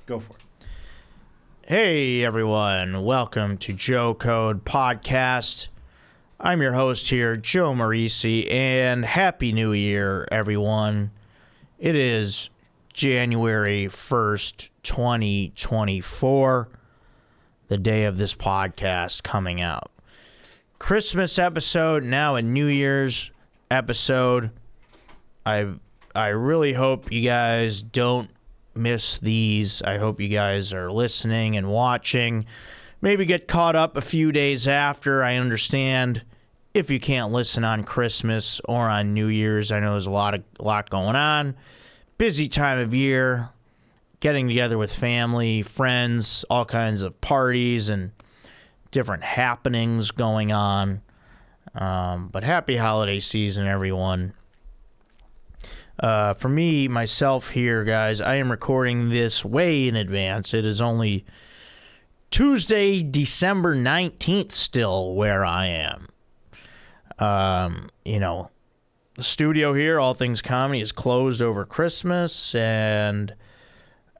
Go for it. Hey everyone, welcome to Joe Code Podcast. I'm your host here, Joe Marrese, and Happy New Year, everyone. It is January 1st, 2024, the day of this podcast coming out. Christmas episode, now a New Year's episode. I really hope you guys don't miss these. I hope you guys are listening and watching. Maybe get caught up a few days after. I understand if you can't listen on Christmas or on New Year's. I know there's a lot going on. Busy time of year, getting together with family, friends, all kinds of parties and different happenings going on. But happy holiday season, everyone. For me, myself here, guys, I am recording this way in advance. It is only Tuesday, December 19th still where I am. The studio here, All Things Comedy, is closed over Christmas, and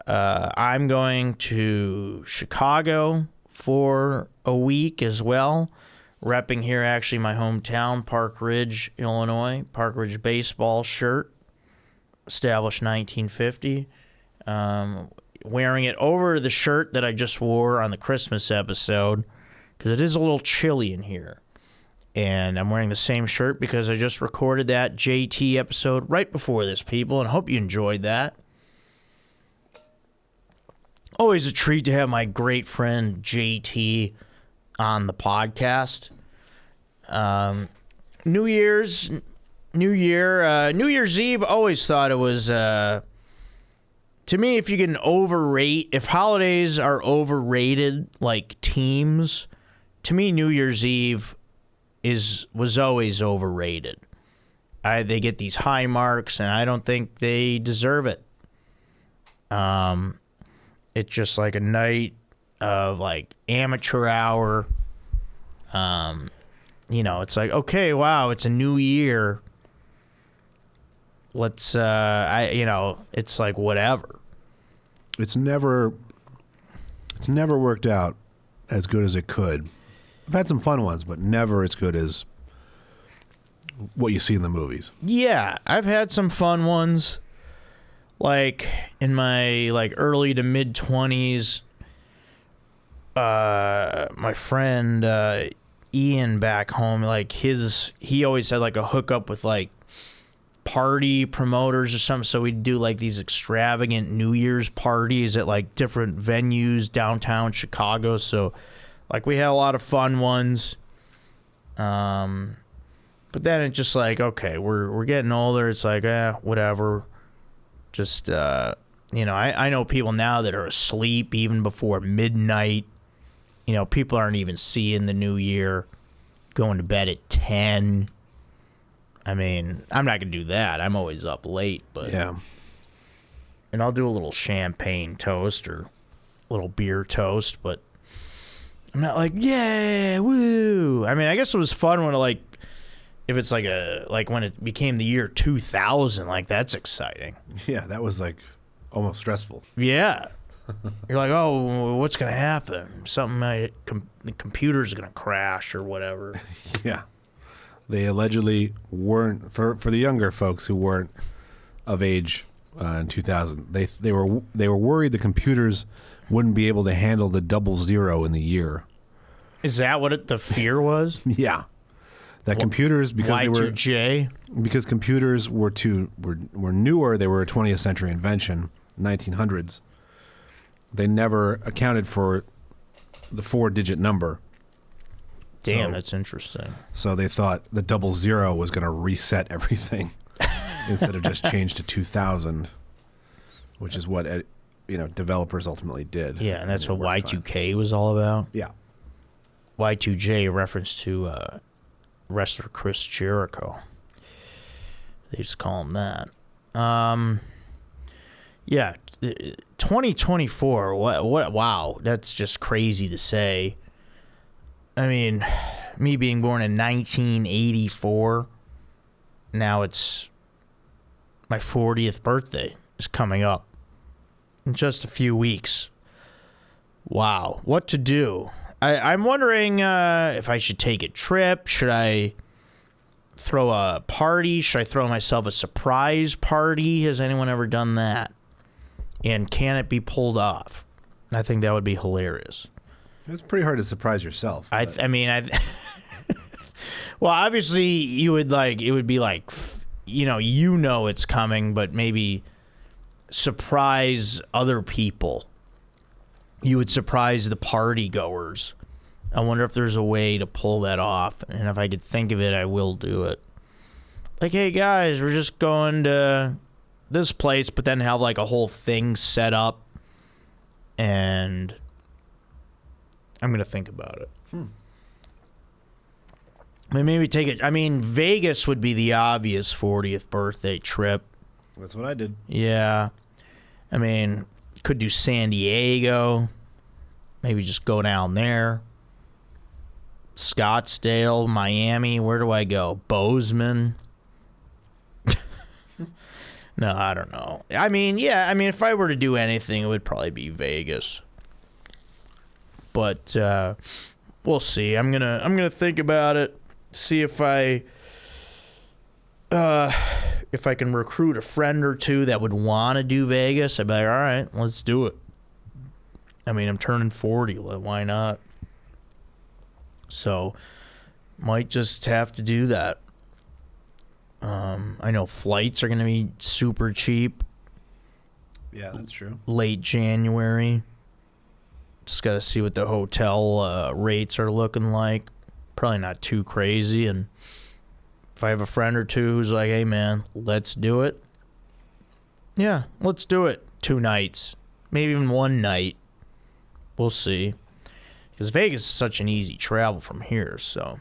I'm going to Chicago for a week as well. Repping here, actually, my hometown, Park Ridge, Illinois. Park Ridge baseball shirt. Established 1950. Wearing it over the shirt that I just wore on the Christmas episode because it is a little chilly in here. And I'm wearing the same shirt because I just recorded that JT episode right before this, people, and hope you enjoyed that. Always a treat to have my great friend JT on the podcast. New Year's Eve, always thought it was, to me, if you can if holidays are overrated, like teams, to me, New Year's Eve was always overrated. They get these high marks, and I don't think they deserve it. It's just like a night of, like, amateur hour. It's like, okay, wow, it's a new year. Let's, it's like whatever. It's never worked out as good as it could. I've had some fun ones, but never as good as what you see in the movies. Yeah, I've had some fun ones. Like in my early to mid 20s, my friend Ian back home, he always had a hookup with party promoters or something, so we'd do these extravagant New Year's parties at different venues downtown Chicago. So we had a lot of fun ones. But then it's just okay, we're getting older. It's whatever. Just I know people now that are asleep even before midnight. People aren't even seeing the new year, going to bed at 10. I mean, I'm not going to do that. I'm always up late, but yeah. And I'll do a little champagne toast or a little beer toast, but I'm not yeah, woo. I mean, I guess it was fun when if it's when it became the year 2000, that's exciting. Yeah, that was almost stressful. Yeah. You're oh, what's going to happen? The computer's going to crash or whatever. Yeah. They allegedly weren't, for the younger folks who weren't of age in 2000, they were worried the computers wouldn't be able to handle the 00 in the year. Is that what the fear was? Yeah. That computers, because Y2J? Because computers were newer, they were a 20th century invention, 1900s. They never accounted for the 4-digit number. Damn, that's interesting. So they thought the 00 was going to reset everything instead of just change to 2000, which is what developers ultimately did. Yeah, and that's what Y2K was all about. Yeah. Y2J, reference to wrestler Chris Jericho. They just call him that. Yeah, 2024. What? Wow, that's just crazy to say. I mean, me being born in 1984, now it's my 40th birthday is coming up In just a few weeks. Wow. What to do? I'm wondering if I should take a trip. Should I throw a party? Should I throw myself a surprise party? Has anyone ever done that? And can it be pulled off? I think that would be hilarious. It's pretty hard to surprise yourself. I mean, well, obviously you would it would be like, it's coming, but maybe surprise other people. You would surprise the party goers. I wonder if there's a way to pull that off. And if I could think of it, I will do it. Like, hey guys, we're just going to this place, but then have like a whole thing set up. And I'm going to think about it. Maybe take it. I mean, Vegas would be the obvious 40th birthday trip. That's what I did. Yeah. I mean, could do San Diego. Maybe just go down there. Scottsdale, Miami. Where do I go? Bozeman. No, I don't know. I mean, yeah. I mean, if I were to do anything, it would probably be Vegas. But we'll see. I'm gonna think about it. See if I can recruit a friend or two that would want to do Vegas. I'd be like, all right, let's do it. I mean, I'm turning 40. Why not? So, might just have to do that. I know flights are going to be super cheap. Yeah, that's true. Late January. Just got to see what the hotel rates are looking like. Probably not too crazy. And if I have a friend or two who's like, hey, man, let's do it. Yeah, let's do it. 2 nights. Maybe even 1 night. We'll see. Because Vegas is such an easy travel from here, so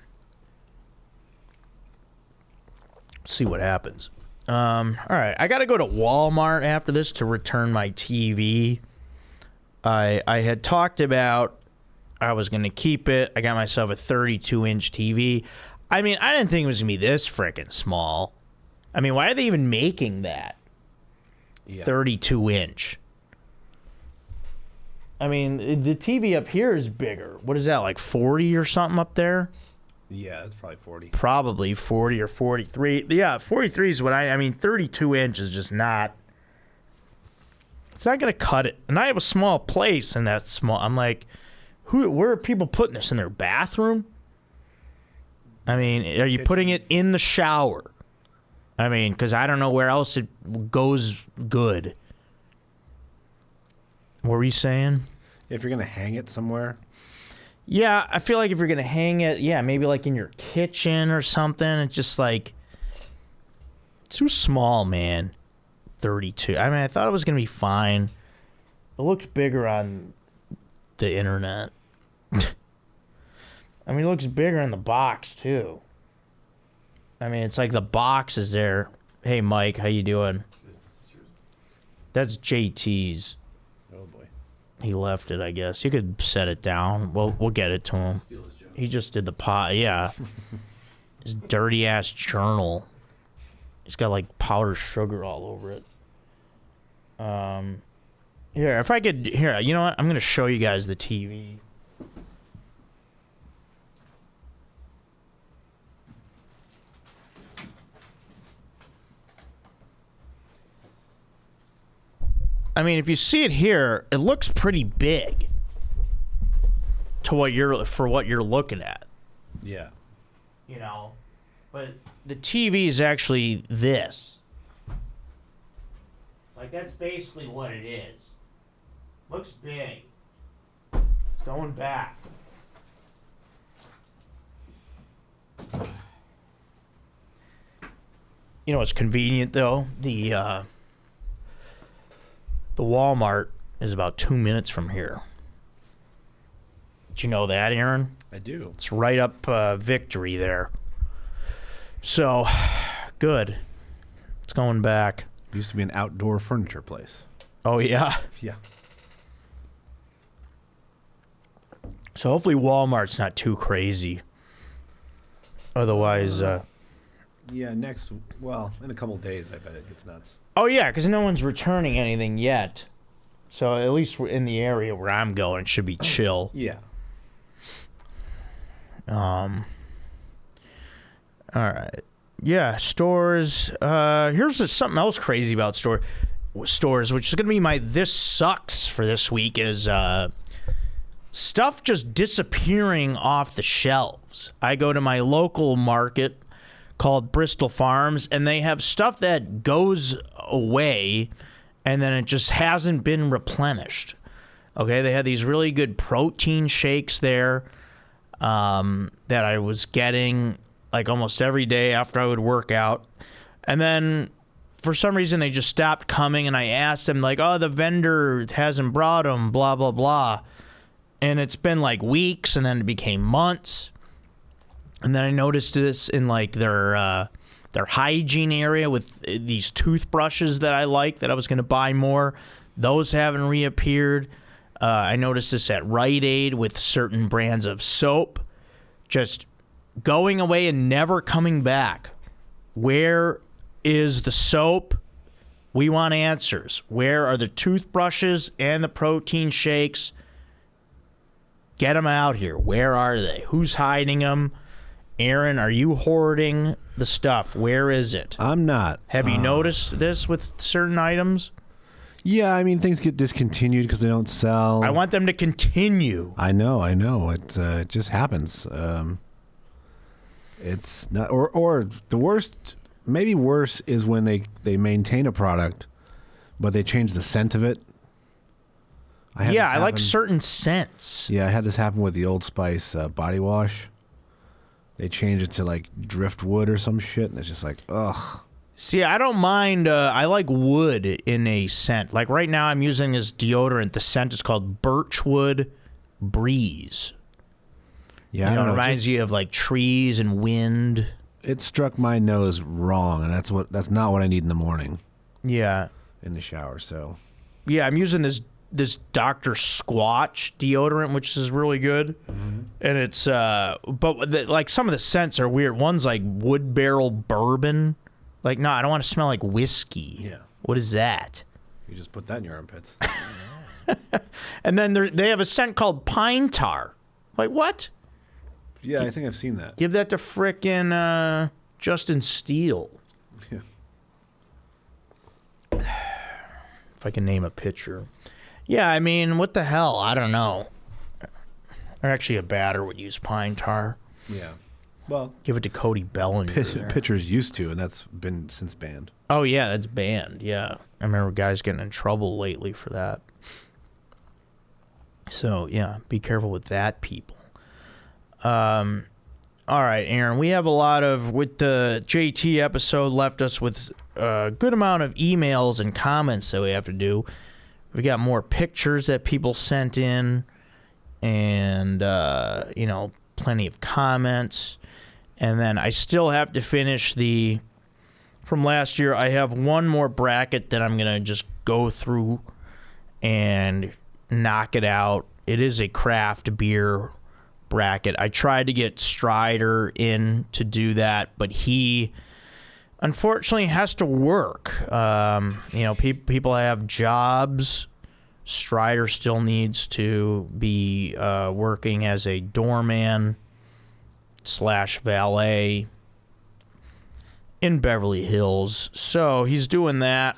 see what happens. All right, I got to go to Walmart after this to return my TV. I had talked about I was going to keep it. I got myself a 32-inch TV. I mean, I didn't think it was going to be this freaking small. I mean, why are they even making that? Yeah. 32-inch. I mean, the TV up here is bigger. What is that, like 40 or something up there? Yeah, it's probably 40. Probably 40 or 43. Yeah, 43 is what I mean, 32 inch is just not. It's not going to cut it. And I have a small place and that's small. I'm like, where are people putting this? In their bathroom? I mean, are you putting it in the shower? I mean, because I don't know where else it goes good. What were you saying? If you're going to hang it somewhere. Yeah, I feel like if you're going to hang it, yeah, maybe like in your kitchen or something. It's just like, it's too small, man. 32. I mean, I thought it was going to be fine. It looks bigger on the internet. I mean, it looks bigger in the box, too. I mean, it's like the box is there. Hey, Mike, how you doing? That's JT's. Oh, boy. He left it, I guess. You could set it down. We'll get it to him. He just did the pot. Yeah. His dirty-ass journal. He's got, like, powdered sugar all over it. Here, if I could... Here, you know what? I'm going to show you guys the TV. I mean, if you see it here, it looks pretty big to what you're looking at. Yeah. You know, but the TV is actually this. Like, that's basically what it is. Looks big. It's going back. You know what's convenient, though? The Walmart is about 2 minutes from here. Did you know that, Aaron? I do. It's right up Victory there. So, good. It's going back. It used to be an outdoor furniture place. Oh, yeah? Yeah. So, hopefully Walmart's not too crazy. Otherwise... yeah, in a couple days, I bet it gets nuts. Oh, yeah, because no one's returning anything yet. So at least in the area where I'm going, it should be chill. Yeah. All right. Yeah, stores. Here's something else crazy about stores, which is going to be my this sucks for this week, is stuff just disappearing off the shelves. I go to my local market called Bristol Farms, and they have stuff that goes away, and then it just hasn't been replenished. Okay, they had these really good protein shakes there that I was getting like almost every day after I would work out. And then for some reason they just stopped coming, and I asked them like, oh, the vendor hasn't brought them, blah, blah, blah. And it's been like weeks, and then it became months. And then I noticed this in like their hygiene area with these toothbrushes that I like that I was going to buy more. Those haven't reappeared. I noticed this at Rite Aid with certain brands of soap just going away and never coming back. Where is the soap? We want answers. Where are the toothbrushes and the protein shakes? Get them out here. Where are they? Who's hiding them? Aaron, are you hoarding the stuff? Where is it? I'm not. Have you noticed this with certain items? Yeah, I mean, things get discontinued because they don't sell. I want them to continue. I know. It just happens. It's not, or the worst, maybe worse, is when they maintain a product, but they change the scent of it. I like certain scents. Yeah, I had this happen with the Old Spice body wash. They change it to like driftwood or some shit, and it's just like, ugh. See, I don't mind. I like wood in a scent. Like right now, I'm using this deodorant. The scent is called Birchwood Breeze. Yeah, I don't know. It reminds you of like trees and wind. It struck my nose wrong, and that's not what I need in the morning. Yeah. In the shower, so. Yeah, I'm using this Dr. Squatch deodorant, which is really good. Mm-hmm. And it's like some of the scents are weird. One's like wood barrel bourbon. Like, no, I don't want to smell like whiskey. Yeah. What is that? You just put that in your armpits. And then they have a scent called pine tar. Like, what? Yeah, I think I've seen that. Give that to frickin' Justin Steele. Yeah. If I can name a pitcher. Yeah, I mean, what the hell? I don't know. Or actually, a batter would use pine tar. Yeah. Well, give it to Cody Bellinger. Pitchers used to, and that's been since banned. Oh, yeah, that's banned. Yeah. I remember guys getting in trouble lately for that. So, yeah, be careful with that, people. All right, Aaron, we have a lot with the JT episode left us with a good amount of emails and comments that we have to do. We got more pictures that people sent in and, plenty of comments. And then I still have to finish from last year, I have one more bracket that I'm going to just go through and knock it out. It is a craft beer bracket. I tried to get Strider in to do that, but he unfortunately has to work. People have jobs. Strider still needs to be working as a doorman / valet in Beverly Hills. So he's doing that.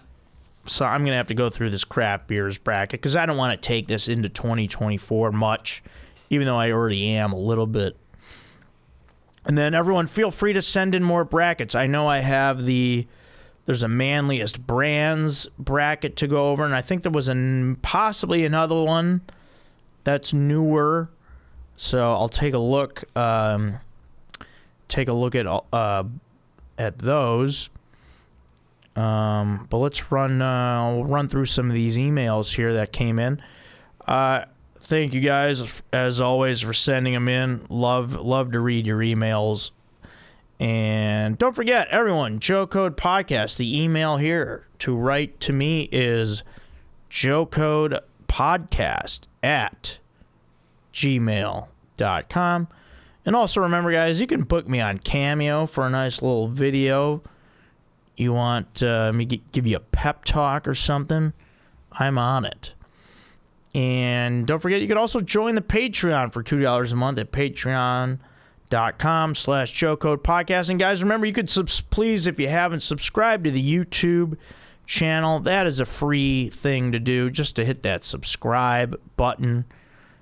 So I'm going to have to go through this craft beers bracket because I don't want to take this into 2024 much, even though I already am a little bit. And then everyone feel free to send in more brackets. I know I have there's a manliest brands bracket to go over, and I think there was possibly another one that's newer. So I'll take a look. At those. But let's run through some of these emails here that came in. Thank you guys, as always, for sending them in. Love to read your emails. And don't forget, everyone, Joe Code Podcast, the email here to write to me is joecodepodcast@gmail.com. And also remember, guys, you can book me on Cameo for a nice little video. You want me to give you a pep talk or something? I'm on it. And don't forget, you could also join the Patreon for $2 a month at patreon.com/JoeCodePodcast. And guys, remember, you could please, if you haven't, subscribe to the YouTube channel. That is a free thing to do, just to hit that subscribe button.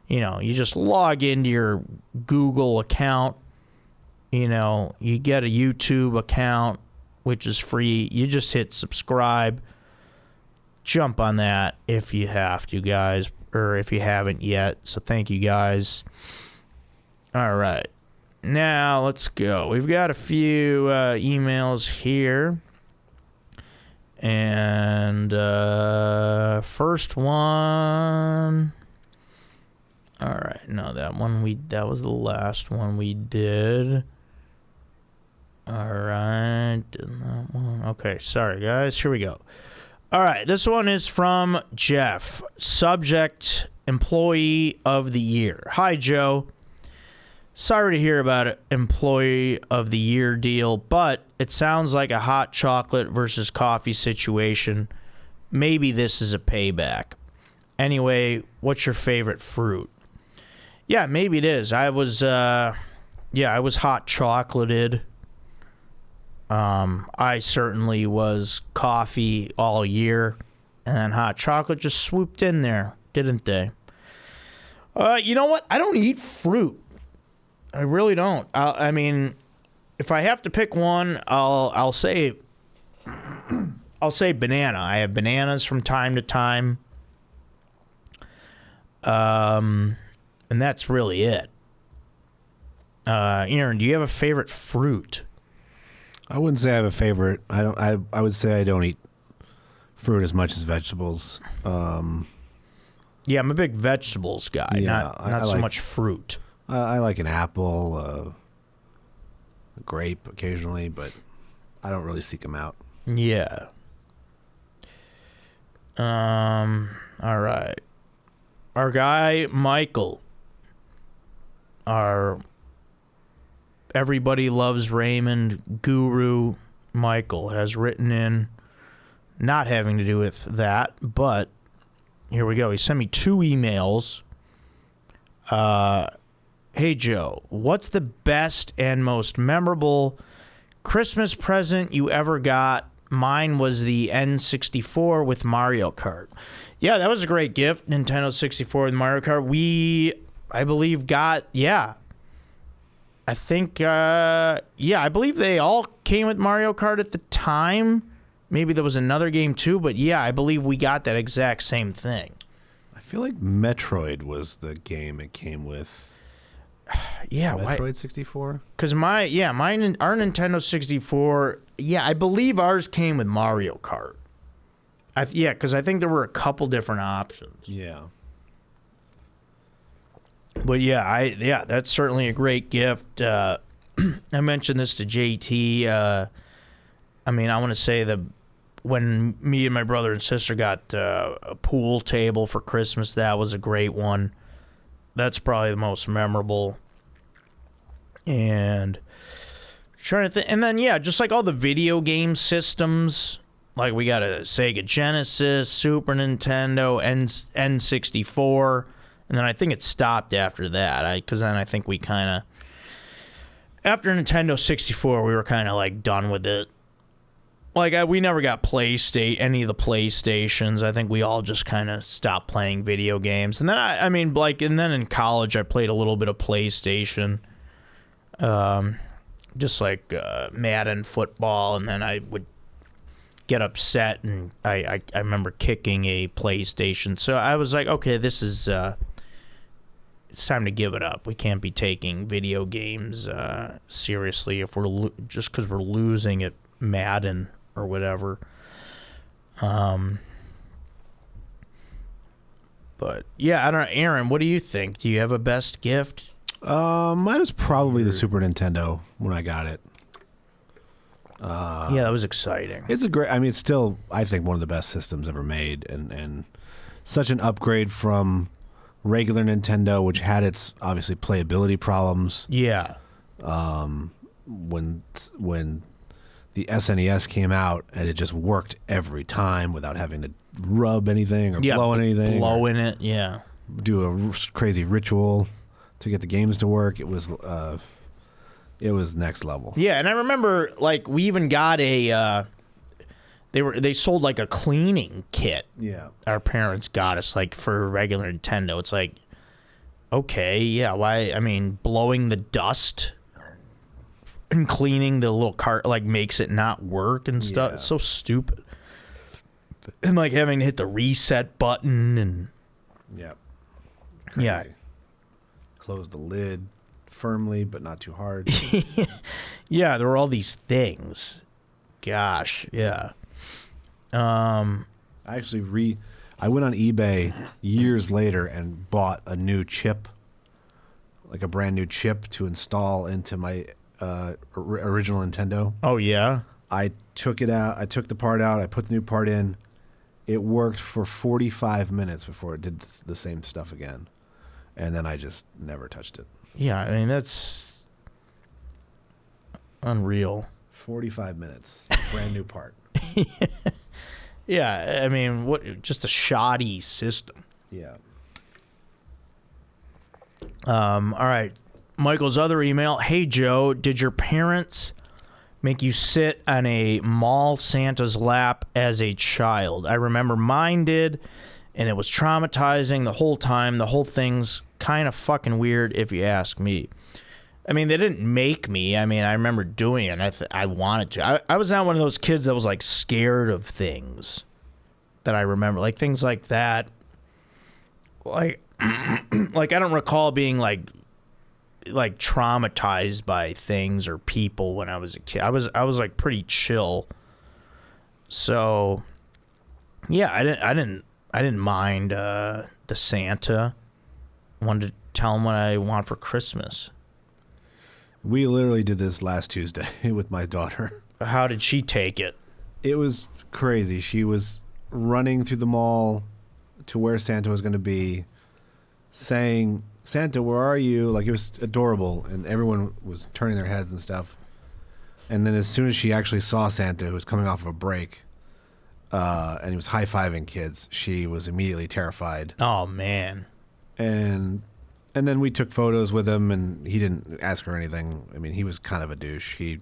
You know, you just log into your Google account. You know, you get a YouTube account, which is free. You just hit subscribe. Jump on that if you have to, guys, or if you haven't yet. So thank you, guys. All right. Now let's go. We've got a few emails here. And first one. All right. No, that was the last one we did. All right. That one. Okay, sorry, guys. Here we go. All right, this one is from Jeff. Subject, Employee of the Year. Hi, Joe. Sorry to hear about it, Employee of the Year deal, but it sounds like a hot chocolate versus coffee situation. Maybe this is a payback. Anyway, what's your favorite fruit? Yeah, maybe it is. I was hot chocolated. I certainly was coffee all year, and then hot chocolate just swooped in there, didn't they? You know what? I don't eat fruit. I really don't. I mean, if I have to pick one, I'll say banana. I have bananas from time to time. And that's really it. Aaron, do you have a favorite fruit? I wouldn't say I have a favorite. I would say I don't eat fruit as much as vegetables. Yeah, I'm a big vegetables guy, Yeah, not so much fruit. I like an apple, a grape occasionally, but I don't really seek them out. Yeah. All right. Our guy Michael, our Everybody Loves Raymond guru Michael, has written in, not having to do with that, but here we go. He sent me 2 emails. Hey, Joe, what's the best and most memorable Christmas present you ever got? Mine was the N64 with Mario Kart. Yeah, that was a great gift, Nintendo 64 with Mario Kart. I believe, I believe they all came with Mario Kart at the time. Maybe there was another game too, but yeah, I believe we got that exact same thing. I feel like Metroid was the game it came with. Yeah, Metroid 64? Because our Nintendo 64, I believe ours came with Mario Kart. Because I think there were a couple different options. Yeah. But that's certainly a great gift. I mentioned this to JT. I want to say that when me and my brother and sister got a pool table for Christmas, that was a great one. That's probably the most memorable. And trying to think, and then just like all the video game systems, like we got a Sega Genesis, Super Nintendo, N64. And then I think it stopped after that. Because then I think we kind of, after Nintendo 64, we were kind of like done with it. Like we never got any of the PlayStations. I think we all just kind of stopped playing video games. And then and then in college I played a little bit of PlayStation, just like Madden football. And then I would get upset, and I remember kicking a PlayStation. So I was like, okay, this is it's time to give it up. We can't be taking video games seriously if we're just because we're losing at Madden or whatever. But yeah, I don't know. Aaron, what do you think? Do you have a best gift? Mine was probably the Super Nintendo when I got it. Yeah, that was exciting. It's it's still, I think, one of the best systems ever made, and such an upgrade from regular Nintendo, which had its obviously playability problems. Yeah. When the SNES came out, and it just worked every time without having to rub anything or blow anything. Blowing it, yeah. do a crazy ritual to get the games to work. It was next level. Yeah, and I remember like we even got a they sold like a cleaning kit. Yeah. Our parents got us like for regular Nintendo. It's like, okay, yeah, why? I mean, blowing the dust and cleaning the little cart like makes it not work and stuff. Yeah. It's so stupid. And like having to hit the reset button and Yeah. yeah. Close the lid firmly, but not too hard. Yeah, there were all these things. Gosh, yeah. I went on eBay years later and bought a new chip, like a brand new chip to install into my original Nintendo. Oh yeah. I took it out. I took the part out. I put the new part in. It worked for 45 minutes before it did the same stuff again. And then I just never touched it. Yeah, I mean, that's unreal. 45 minutes. Brand new part. Yeah, I mean, what? Just a shoddy system. Yeah. All right. Michael's other email. Hey, Joe, did your parents make you sit on a mall Santa's lap as a child? I remember mine did, and it was traumatizing the whole time. The whole thing's kind of fucking weird if you ask me. I mean, they didn't make me. I mean, I remember doing it. I wanted to. I was not one of those kids that was like scared of things that I remember. Like things like that. Like, like I don't recall being like traumatized by things or people when I was a kid. I was like pretty chill. So yeah, I didn't mind the Santa. Wanted to tell him what I want for Christmas. We literally did this last Tuesday with my daughter. How did she take it? It was crazy. She was running through the mall to where Santa was going to be, saying, "Santa, where are you?" Like, it was adorable, and everyone was turning their heads and stuff. And then as soon as she actually saw Santa, who was coming off of a break, and he was high-fiving kids, she was immediately terrified. Oh, man. And then we took photos with him, and he didn't ask her anything. I mean, he was kind of a douche. He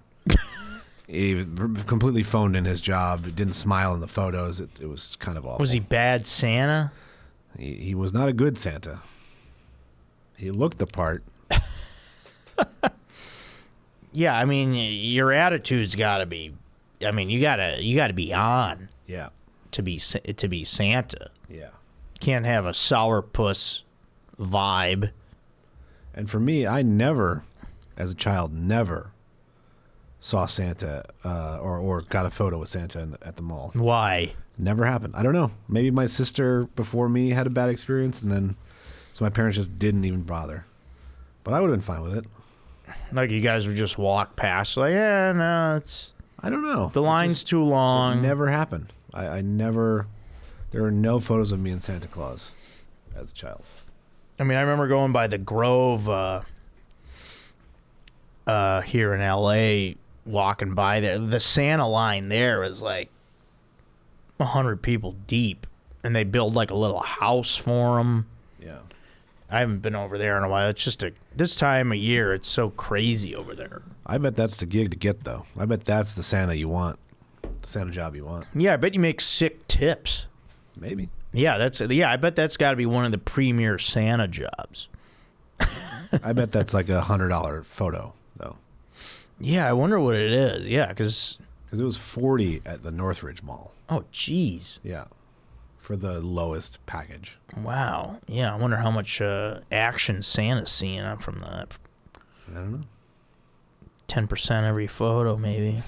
completely phoned in his job. He didn't smile in the photos. It was kind of awful. Was he bad Santa? He was not a good Santa. He looked the part. Yeah, I mean, your attitude's got to be. I mean, you gotta be on. Yeah. To be Santa. Yeah. You can't have a sourpuss vibe. And for me, I never, as a child, never saw Santa or got a photo with Santa at the mall. Why? Never happened. I don't know. Maybe my sister before me had a bad experience, and then so my parents just didn't even bother. But I would have been fine with it. Like you guys would just walk past, like, yeah, no, it's. I don't know. The line's too long. It never happened. I never. There are no photos of me and Santa Claus as a child. I mean, I remember going by the Grove here in L.A., walking by there. The Santa line there was like 100 people deep, and they build like a little house for them. Yeah. I haven't been over there in a while. It's just this time of year, it's so crazy over there. I bet that's the gig to get, though. I bet that's the Santa you want. The Santa job you want. Yeah, I bet you make sick tips. Maybe. Yeah, I bet that's got to be one of the premier Santa jobs. I bet that's like $100 photo, though. Yeah, I wonder what it is. Yeah, because it was $40 at the Northridge Mall. Oh, jeez. Yeah, for the lowest package. Wow. Yeah, I wonder how much action Santa's seeing from that. I don't know. 10% every photo, maybe.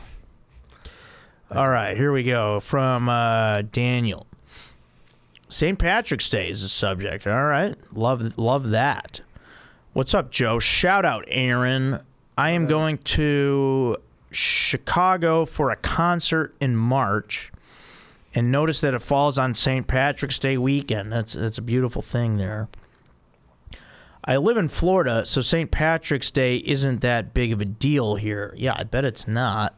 All right, here we go. From Daniel. St. Patrick's Day is the subject. All right. Love that. What's up, Joe? Shout out, Aaron. I am going to Chicago for a concert in March, and notice that it falls on St. Patrick's Day weekend. That's a beautiful thing there. I live in Florida, so St. Patrick's Day isn't that big of a deal here. Yeah, I bet it's not.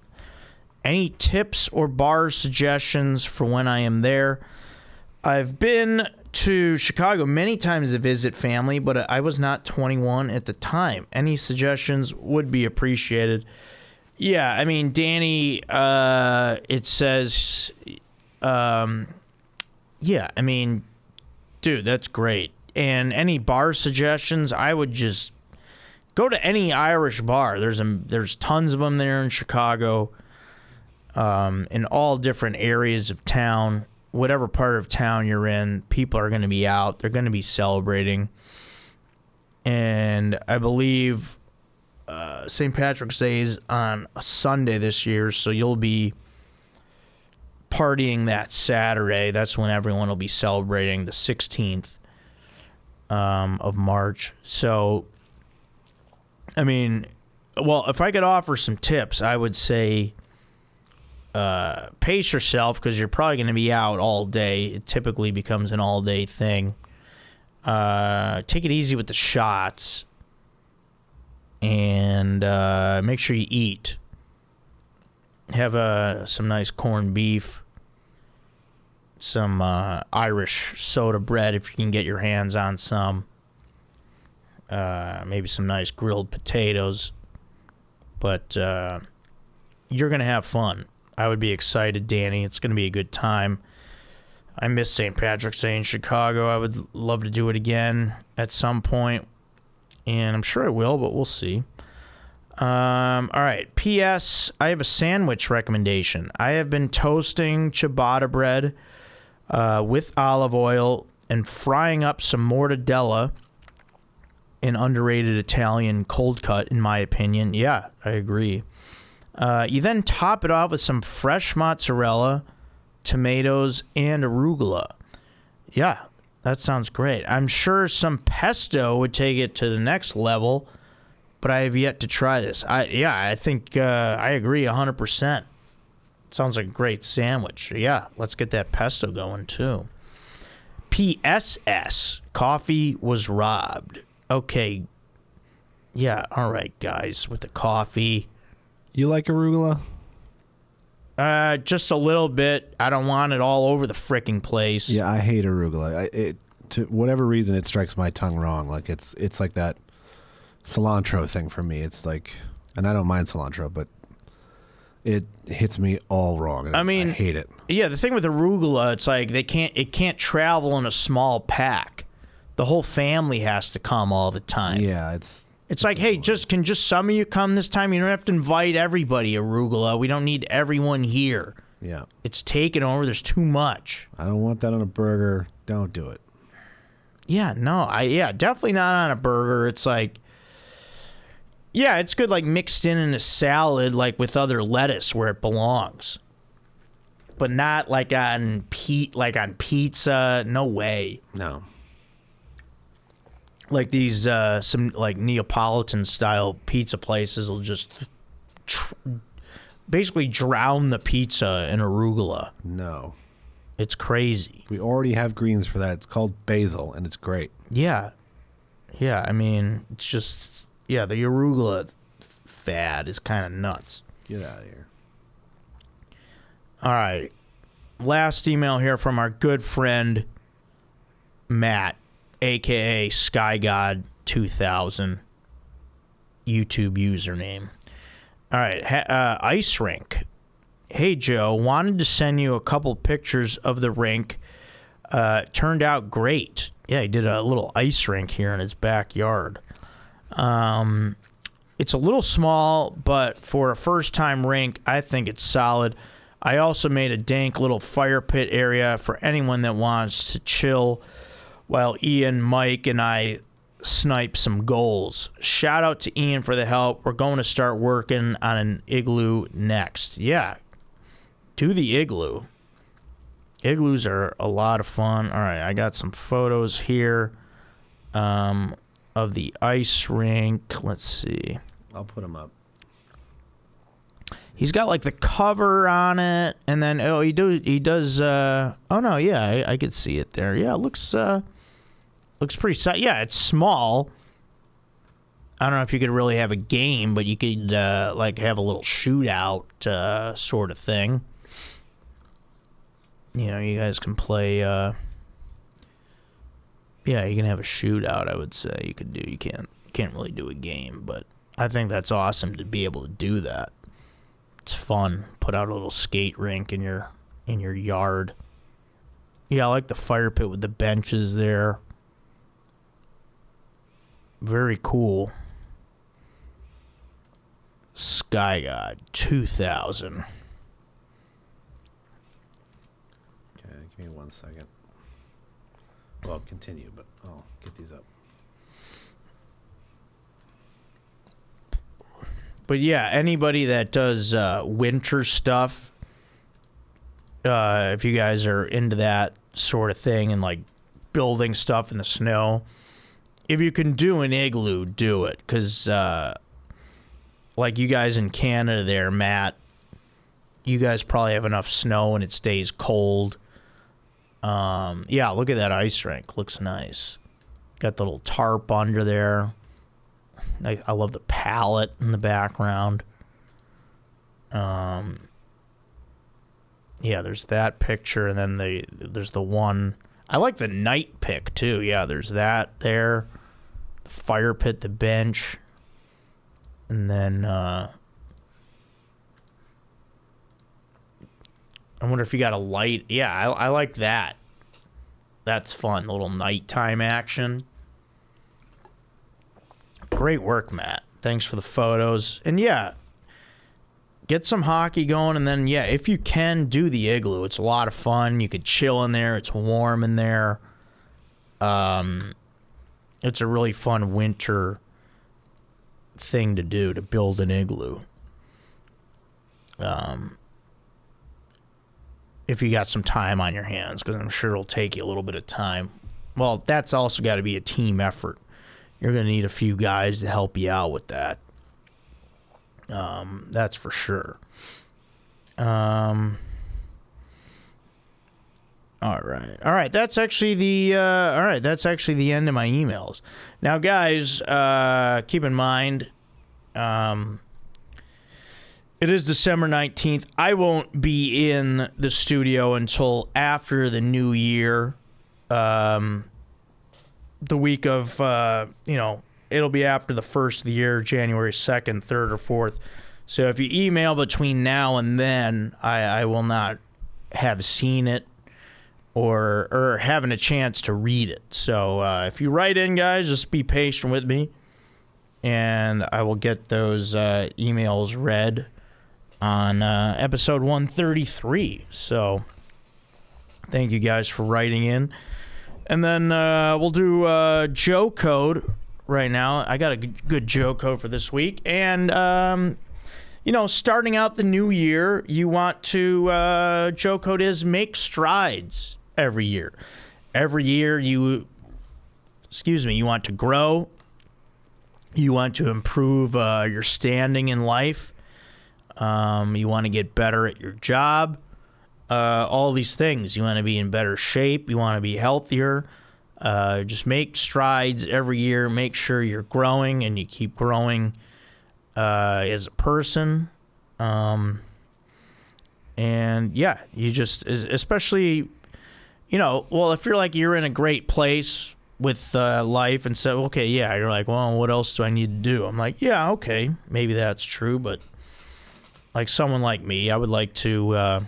Any tips or bar suggestions for when I am there? I've been to Chicago many times to visit family, but I was not 21 at the time. Any suggestions would be appreciated. Yeah, I mean, Danny, it says, yeah, I mean, dude, that's great. And any bar suggestions, I would just go to any Irish bar. There's tons of them there in Chicago, in all different areas of town. Whatever part of town you're in, people are going to be out. They're going to be celebrating. And I believe St. Patrick's Day is on a Sunday this year, so you'll be partying that Saturday. That's when everyone will be celebrating, the 16th of March. So, I mean, well, if I could offer some tips, I would say pace yourself, because you're probably going to be out all day. It typically becomes an all-day thing. Take it easy with the shots, and make sure you eat. Have some nice corned beef, some Irish soda bread if you can get your hands on some, maybe some nice grilled potatoes. But you're going to have fun. I would be excited, Danny. It's going to be a good time. I miss St. Patrick's Day in Chicago. I would love to do it again at some point, and I'm sure I will, but we'll see. All right. P.S. I have a sandwich recommendation. I have been toasting ciabatta bread with olive oil and frying up some mortadella, an underrated Italian cold cut, in my opinion. Yeah, I agree. You then top it off with some fresh mozzarella, tomatoes, and arugula. Yeah, that sounds great. I'm sure some pesto would take it to the next level, but I have yet to try this. I think I agree 100%. Sounds like a great sandwich. Yeah, let's get that pesto going too. PSS, coffee was robbed. Okay. Yeah, all right, guys, with the coffee. You like arugula? Just a little bit. I don't want it all over the frickin' place. Yeah, I hate arugula. To whatever reason, it strikes my tongue wrong. Like it's like that cilantro thing for me. It's like, and I don't mind cilantro, but it hits me all wrong. And I hate it. Yeah, the thing with arugula, it's like it can't travel in a small pack. The whole family has to come all the time. Yeah, It's like, hey, can just some of you come this time? You don't have to invite everybody, arugula. We don't need everyone here. Yeah. It's taken over. There's too much. I don't want that on a burger. Don't do it. Yeah, no. Definitely not on a burger. It's like, yeah, it's good like mixed in a salad, like with other lettuce where it belongs. But not like on pizza. No way. No. Like these some like Neapolitan style pizza places will just basically drown the pizza in arugula. No. It's crazy. We already have greens for that. It's called basil, and it's great. Yeah. Yeah, I mean, it's just, yeah, the arugula fad is kind of nuts. Get out of here. All right. Last email here from our good friend, Matt, a.k.a. SkyGod2000, YouTube username. All right. Ice rink. Hey, Joe, wanted to send you a couple pictures of the rink. Turned out great. Yeah, he did a little ice rink here in his backyard. It's a little small, but for a first-time rink, I think it's solid. I also made a dank little fire pit area for anyone that wants to chill while Ian, Mike, and I snipe some goals. Shout out to Ian for the help. We're going to start working on an igloo next. Yeah, do the igloo. Igloos are a lot of fun. All right, I got some photos here of the ice rink. Let's see. I'll put them up. He's got like the cover on it, and then he does. Oh no, yeah, I could see it there. Yeah, it looks pretty. Yeah, it's small. I don't know if you could really have a game, but you could like have a little shootout sort of thing. You know, you guys can play Yeah, you can have a shootout, I would say. You could do. You can't really do a game, but I think that's awesome to be able to do that. It's fun. Put out a little skate rink in your yard. Yeah, I like the fire pit with the benches there. Very cool. Sky God 2000. Okay, give me 1 second. Well, continue, but I'll get these up. But yeah, anybody that does winter stuff, if you guys are into that sort of thing and like building stuff in the snow, if you can do an igloo, do it. Because like you guys in Canada there, Matt, you guys probably have enough snow and it stays cold. Yeah, look at that ice rink. Looks nice. Got the little tarp under there. I love the palette in the background. Yeah, there's that picture, and then there's the one. I like the night pic too. Yeah, there's that there. The fire pit, the bench, and then I wonder if you got a light. Yeah, I like that. That's fun. A little nighttime action. Great work, Matt. Thanks for the photos. And yeah, get some hockey going. And then, yeah, if you can, do the igloo. It's a lot of fun. You could chill in there. It's warm in there. It's a really fun winter thing to do, to build an igloo. If you got some time on your hands, because I'm sure it'll take you a little bit of time. Well, that's also got to be a team effort. You're going to need a few guys to help you out with that. That's for sure. All right. That's actually the end of my emails. Now, guys, keep in mind, it is December 19th. I won't be in the studio until after the new year. The week of, it'll be after the first of the year, January 2nd, 3rd, or 4th. So if you email between now and then, I will not have seen it or having a chance to read it. So if you write in, guys, just be patient with me, and I will get those emails read on episode 133. So thank you guys for writing in. And then we'll do Joe Code right now. I got a good Joe Code for this week. And, starting out the new year, you want to, Joe Code is make strides every year. Every year you want to grow. You want to improve your standing in life. You want to get better at your job. All these things. You want to be in better shape. You want to be healthier. Just make strides every year. Make sure you're growing and you keep growing as a person. And yeah, you just, especially, if you're like, you're in a great place with life and so, okay, yeah, you're like, well, what else do I need to do? I'm like, yeah, okay, maybe that's true. But like someone like me, I would like to,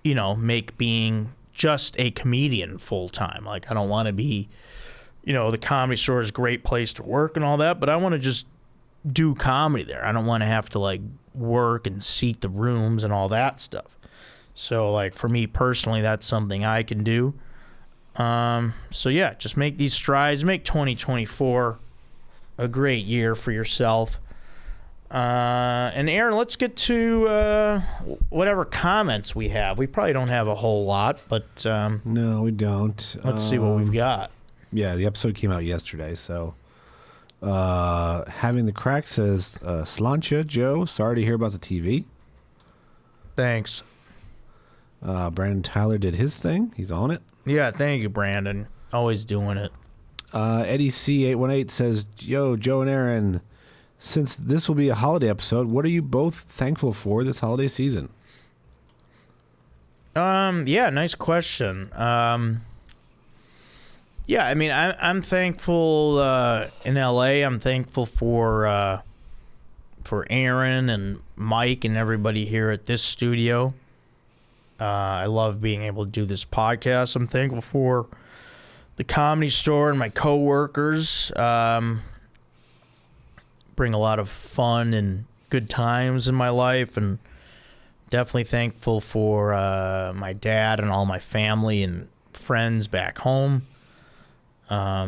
make being just a comedian full time. Like, I don't want to be, the Comedy Store is a great place to work and all that, but I want to just do comedy there. I don't want to have to like work and seat the rooms and all that stuff. So like for me personally, that's something I can do. So yeah, just make these strides, make 2024 a great year for yourself. And Aaron, let's get to whatever comments we have. We probably don't have a whole lot, but no, we don't. Let's see what we've got. Yeah, the episode came out yesterday, so Having the Crack says, Slancha, Joe, sorry to hear about the TV. Thanks. Brandon Tyler did his thing. He's on it. Yeah, thank you, Brandon. Always doing it. Eddie C818 says, yo, Joe and Aaron, since this will be a holiday episode, what are you both thankful for this holiday season? Yeah, nice question. Yeah, I mean, I'm thankful in LA. I'm thankful for Aaron and Mike and everybody here at this studio. I love being able to do this podcast. I'm thankful for the Comedy Store and my coworkers. Bring a lot of fun and good times in my life, and definitely thankful for my dad and all my family and friends back home. Yeah,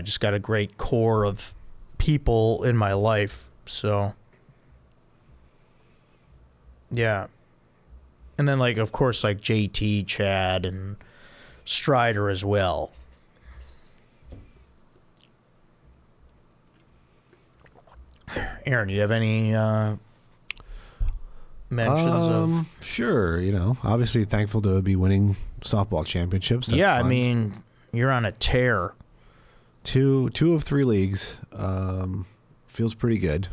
just got a great core of people in my life. So, yeah. And then, like, of course, like JT, Chad, and Strider as well. Aaron, you have any mentions of? Sure. Obviously thankful to be winning softball championships. That's Yeah, fun. I mean, you're on a tear. Two of 3 leagues. Feels pretty good.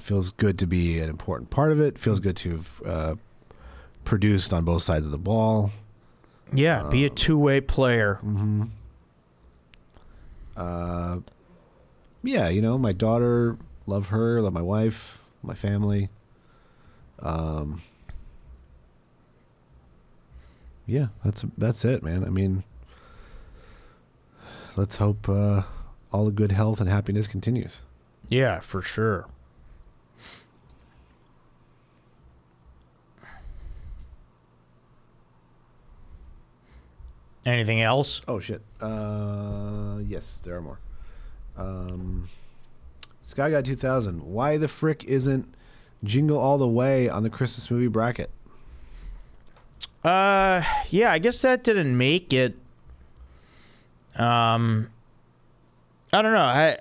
Feels good to be an important part of it. Feels good to have produced on both sides of the ball. Yeah, be a two-way player. Mm-hmm. Yeah, my daughter, love her, love my wife, my family. Yeah, that's it, man. I mean, let's hope all the good health and happiness continues. Yeah, for sure. Anything else? Oh, shit. Yes, there are more. Sky Guy 2000. Why the frick isn't Jingle All the Way on the Christmas movie bracket? Yeah, I guess that didn't make it. I don't know.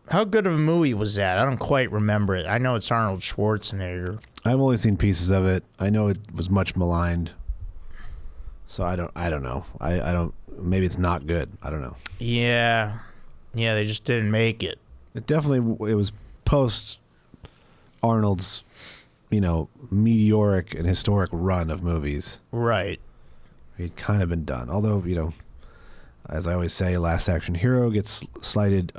How good of a movie was that? I don't quite remember it. I know it's Arnold Schwarzenegger. I've only seen pieces of it. I know it was much maligned. So I don't know. I don't, maybe it's not good. I don't know. Yeah, they just didn't make it. It was post Arnold's, meteoric and historic run of movies. Right. He'd kind of been done. Although, as I always say, Last Action Hero gets slighted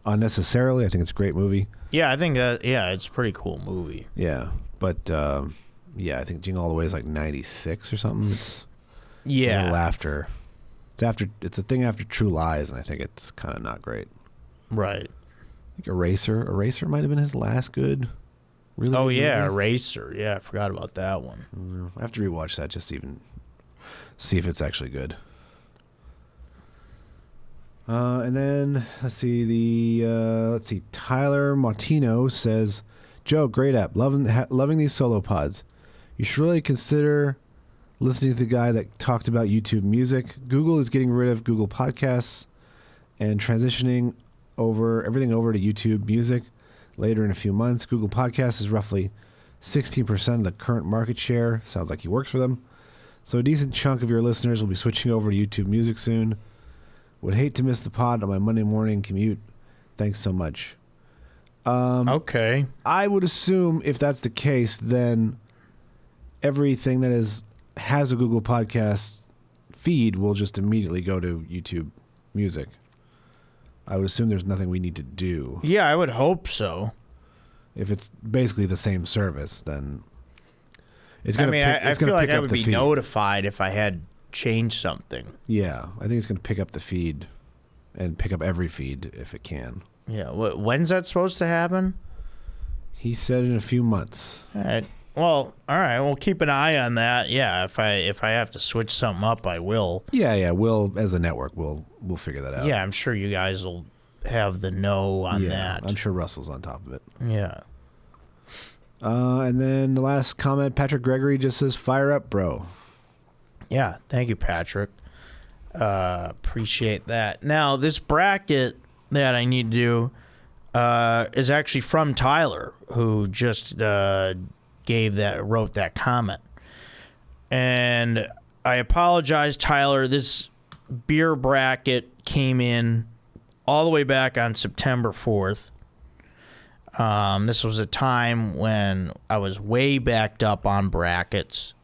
unnecessarily. I think it's a great movie. Yeah, I think that, it's a pretty cool movie. Yeah. But, I think Jingle All the Way is like 96 or something. It's a little after. It's a thing after True Lies, and I think it's kind of not great. Right. I think Eraser might have been his last good. Really? Oh, yeah, movie. Eraser. Yeah, I forgot about that one. I have to rewatch that just to even see if it's actually good. And then let's see. Tyler Martino says, "Joe, great app. Loving these solo pods. You should really consider listening to the guy that talked about YouTube Music. Google is getting rid of Google Podcasts and transitioning everything over to YouTube Music later in a few months. Google Podcasts is roughly 16% of the current market share. Sounds like he works for them. So a decent chunk of your listeners will be switching over to YouTube Music soon. Would hate to miss the pod on my Monday morning commute. Thanks so much." Okay. I would assume if that's the case, then everything that has a Google Podcast feed will just immediately go to YouTube Music. I would assume there's nothing we need to do. Yeah, I would hope so. If it's basically the same service, then it's I going mean, to I feel like I would be notified if I had changed something. Yeah, I think it's going to pick up the feed and pick up every feed if it can. Yeah, when's that supposed to happen? He said in a few months. All right. Well, all right. We'll keep an eye on that. Yeah, if I have to switch something up, I will. Yeah. We'll, as a network, we'll figure that out. Yeah, I'm sure you guys will have the know on that. I'm sure Russell's on top of it. Yeah. And then the last comment, Patrick Gregory just says, "Fire up, bro." Yeah. Thank you, Patrick. Appreciate that. Now, this bracket that I need to do is actually from Tyler, who just wrote that comment. And I apologize, Tyler. This beer bracket came in all the way back on September 4th. This was a time when I was way backed up on brackets.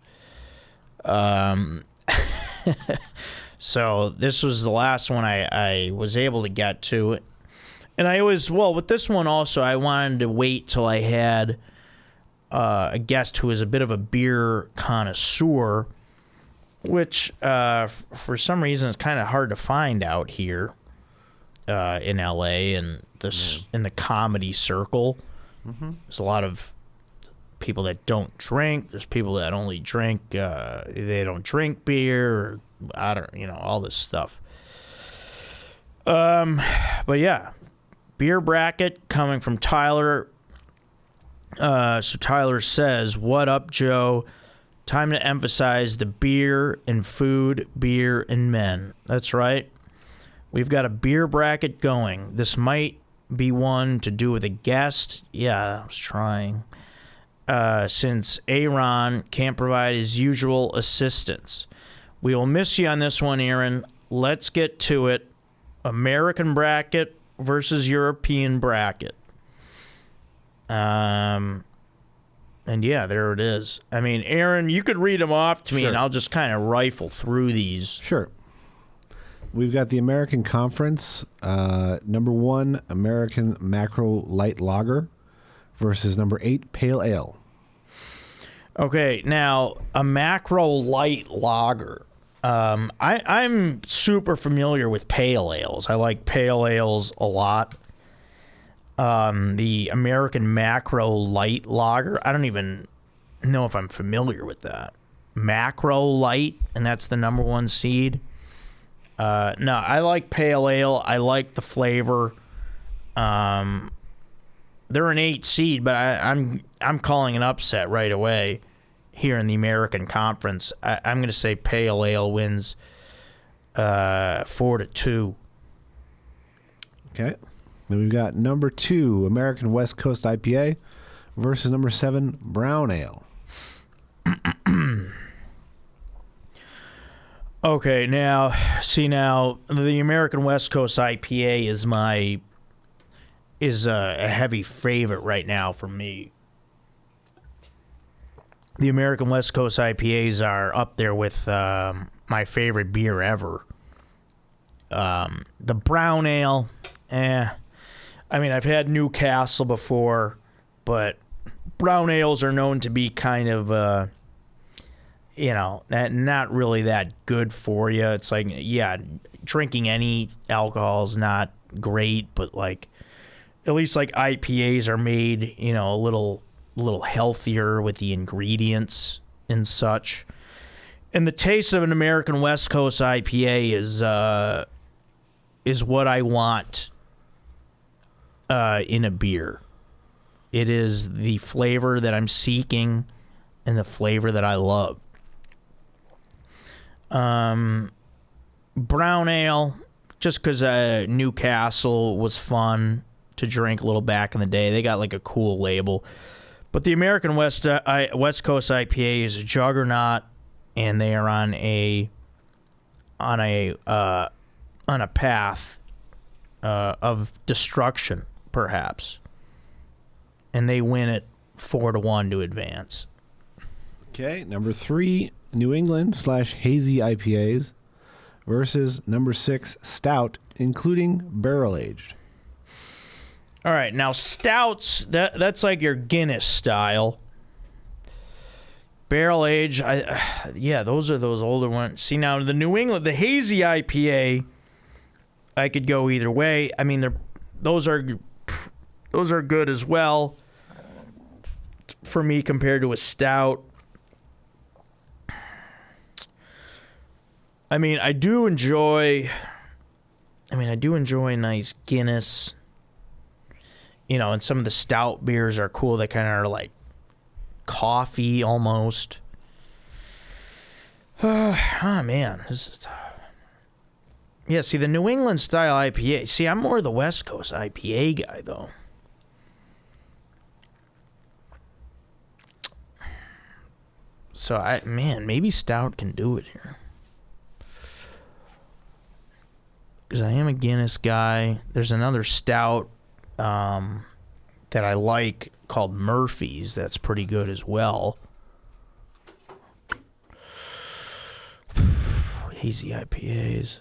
So this was the last one I was able to get to. And I always, with this one also, I wanted to wait till I had a guest who is a bit of a beer connoisseur, which for some reason is kind of hard to find out here in LA and in the comedy circle. Mm-hmm. There's a lot of people that don't drink. There's people that only drink. They don't drink beer. Or, I don't, all this stuff. But yeah, beer bracket coming from Tyler. So Tyler says, "What up, Joe? Time to emphasize the beer and food, beer and men." That's right. We've got a beer bracket going. This might be one to do with a guest. Yeah, I was trying. Since Aaron can't provide his usual assistance. We will miss you on this one, Aaron. Let's get to it. American bracket versus European bracket. And yeah, there it is. I mean, Aaron, you could read them off to me, and I'll just kind of rifle through these. Sure. We've got the American Conference, number 1, American Macro Light Lager versus number 8, Pale Ale. Okay, now, a Macro Light Lager. I'm super familiar with pale ales. I like pale ales a lot. The American Macro Light Lager, I don't even know if I'm familiar with that. Macro Light, and that's the number 1 seed. No, I like pale ale. I like the flavor. They're an 8 seed, but I'm calling an upset right away here in the American Conference. I'm going to say pale ale wins 4-2. Okay. Then we've got number 2, American West Coast IPA versus number 7, Brown Ale. Okay, now the American West Coast IPA is a heavy favorite right now for me. The American West Coast IPAs are up there with my favorite beer ever. The Brown Ale, I mean, I've had Newcastle before, but brown ales are known to be kind of not really that good for you. It's like, yeah, drinking any alcohol is not great, but like, at least like IPAs are made, a little healthier with the ingredients and such. And the taste of an American West Coast IPA is what I want in a beer. It is the flavor that I'm seeking and the flavor that I love. Brown ale, just because Newcastle was fun to drink a little back in the day. They got like a cool label. But the American West Coast IPA is a juggernaut, and they are on a path of destruction, perhaps. And they win it 4-1 to advance. Okay, number 3, New England / hazy IPAs versus number 6, Stout, including barrel-aged. All right, now stouts, that's like your Guinness style. Barrel age, those are those older ones. See, now the New England, the hazy IPA, I could go either way. I mean, those are good as well for me compared to a stout. I mean, I do enjoy nice Guinness. And some of the stout beers are cool. They kind of are like coffee almost. Man. Yeah, see, the New England style IPA. See, I'm more the West Coast IPA guy, though. So, maybe stout can do it here. Because I am a Guinness guy. There's another stout that I like called Murphy's. That's pretty good as well. Hazy IPAs.